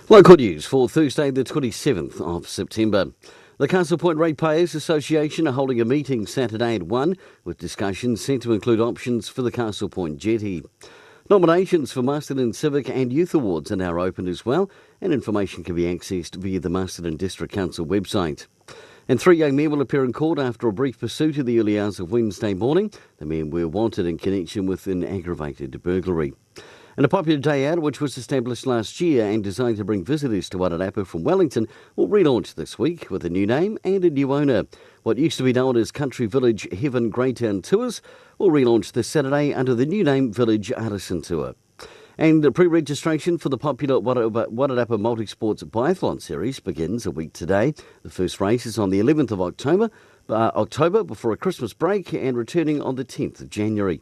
Local news for Thursday the 27th of September. The Castle Point Ratepayers Association are holding a meeting Saturday at 1 with discussions set to include options for the Castle Point jetty. Nominations for Masterton Civic and Youth Awards are now open as well, and information can be accessed via the Masterton District Council website. And 3 young men will appear in court after a brief pursuit in the early hours of Wednesday morning. The men were wanted in connection with an aggravated burglary. And a popular day out, which was established last year and designed to bring visitors to Wairarapa from Wellington, will relaunch this week with a new name and a new owner. What used to be known as Country Village Heaven Greytown Tours will relaunch this Saturday under the new name Village Artisan Tour. And the pre-registration for the popular Wairarapa Multisports Biathlon Series begins a week today. The first race is on the 11th of October before a Christmas break and returning on the 10th of January.